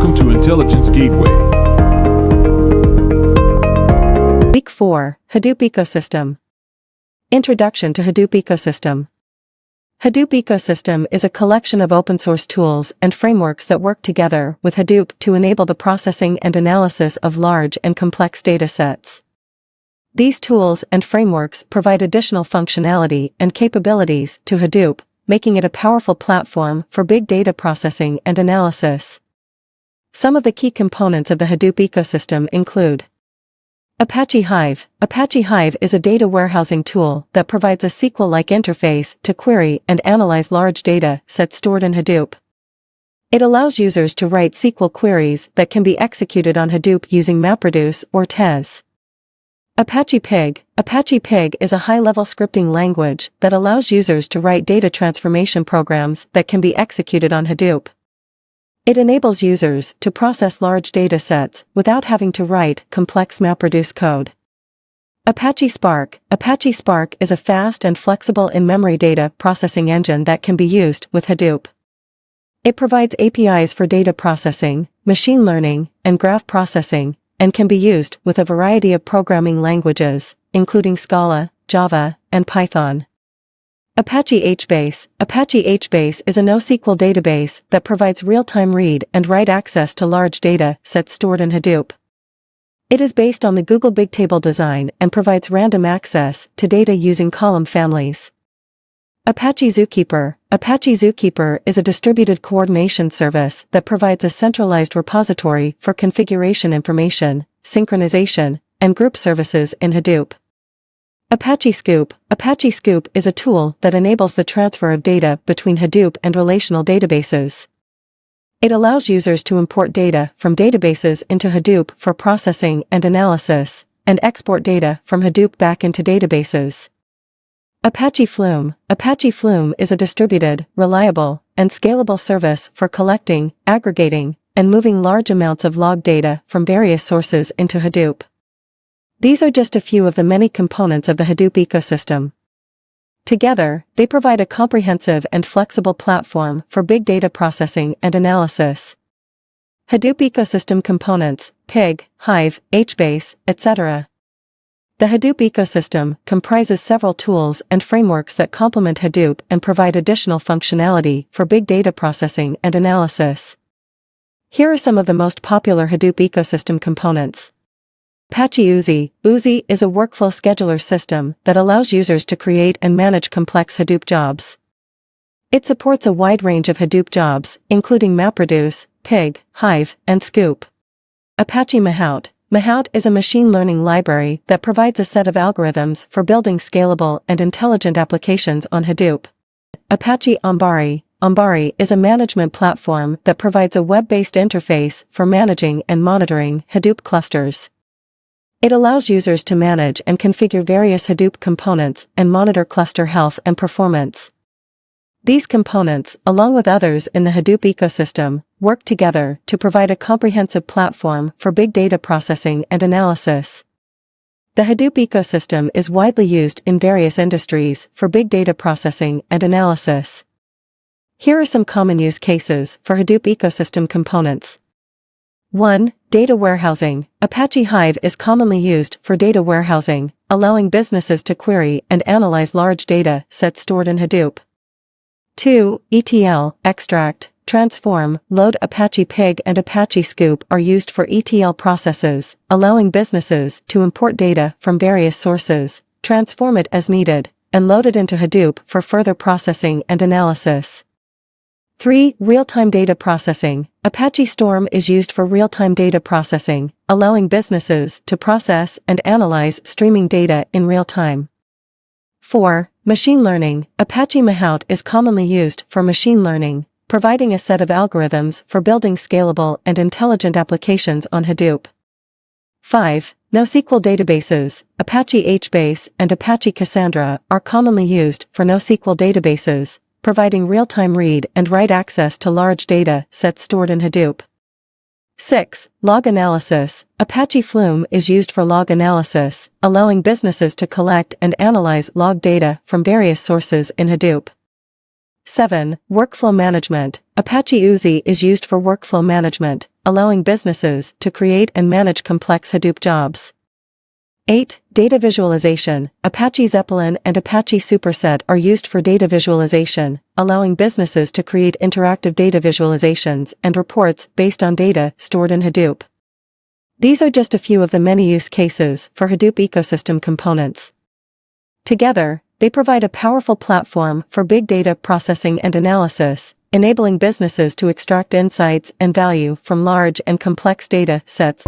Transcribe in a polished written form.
Welcome to Intelligence Gateway. Week 4, Hadoop Ecosystem. Introduction to Hadoop Ecosystem. Hadoop Ecosystem is a collection of open-source tools and frameworks that work together with Hadoop to enable the processing and analysis of large and complex datasets. These tools and frameworks provide additional functionality and capabilities to Hadoop, making it a powerful platform for big data processing and analysis. Some of the key components of the Hadoop ecosystem include Apache Hive. Apache Hive is a data warehousing tool that provides a SQL-like interface to query and analyze large data sets stored in Hadoop. It allows users to write SQL queries that can be executed on Hadoop using MapReduce or Tez. Apache Pig. Apache Pig is a high-level scripting language that allows users to write data transformation programs that can be executed on Hadoop. It enables users to process large data sets without having to write complex MapReduce code. Apache Spark. Apache Spark is a fast and flexible in-memory data processing engine that can be used with Hadoop. It provides APIs for data processing, machine learning, and graph processing, and can be used with a variety of programming languages, including Scala, Java, and Python. Apache HBase. Apache HBase is a NoSQL database that provides real-time read and write access to large data sets stored in Hadoop. It is based on the Google Bigtable design and provides random access to data using column families. Apache Zookeeper. Apache Zookeeper is a distributed coordination service that provides a centralized repository for configuration information, synchronization, and group services in Hadoop. Apache Scoop. Apache Scoop is a tool that enables the transfer of data between Hadoop and relational databases. It allows users to import data from databases into Hadoop for processing and analysis, and export data from Hadoop back into databases. Apache Flume. Apache Flume is a distributed, reliable, and scalable service for collecting, aggregating, and moving large amounts of log data from various sources into Hadoop. These are just a few of the many components of the Hadoop ecosystem. Together, they provide a comprehensive and flexible platform for big data processing and analysis. Hadoop ecosystem components, Pig, Hive, HBase, etc. The Hadoop ecosystem comprises several tools and frameworks that complement Hadoop and provide additional functionality for big data processing and analysis. Here are some of the most popular Hadoop ecosystem components. Apache Oozie. Oozie is a workflow scheduler system that allows users to create and manage complex Hadoop jobs. It supports a wide range of Hadoop jobs, including MapReduce, Pig, Hive, and Scoop. Apache Mahout. Mahout is a machine learning library that provides a set of algorithms for building scalable and intelligent applications on Hadoop. Apache Ambari. Ambari is a management platform that provides a web-based interface for managing and monitoring Hadoop clusters. It allows users to manage and configure various Hadoop components and monitor cluster health and performance. These components, along with others in the Hadoop ecosystem, work together to provide a comprehensive platform for big data processing and analysis. The Hadoop ecosystem is widely used in various industries for big data processing and analysis. Here are some common use cases for Hadoop ecosystem components. 1. Data warehousing. Apache Hive is commonly used for data warehousing, allowing businesses to query and analyze large data sets stored in Hadoop. 2. ETL, extract, transform, load. Apache Pig and Apache Scoop are used for ETL processes, allowing businesses to import data from various sources, transform it as needed, and load it into Hadoop for further processing and analysis. 3. Real-time data processing. Apache Storm is used for real-time data processing, allowing businesses to process and analyze streaming data in real time. 4. Machine learning. Apache Mahout is commonly used for machine learning, providing a set of algorithms for building scalable and intelligent applications on Hadoop. 5. NoSQL databases. Apache HBase and Apache Cassandra are commonly used for NoSQL databases, providing real-time read and write access to large data sets stored in Hadoop. 6. Log analysis. Apache Flume is used for log analysis, allowing businesses to collect and analyze log data from various sources in Hadoop. 7. Workflow management. Apache Oozie is used for workflow management, allowing businesses to create and manage complex Hadoop jobs. 8. Data visualization. Apache Zeppelin and Apache Superset are used for data visualization, allowing businesses to create interactive data visualizations and reports based on data stored in Hadoop. These are just a few of the many use cases for Hadoop ecosystem components. Together, they provide a powerful platform for big data processing and analysis, enabling businesses to extract insights and value from large and complex data sets.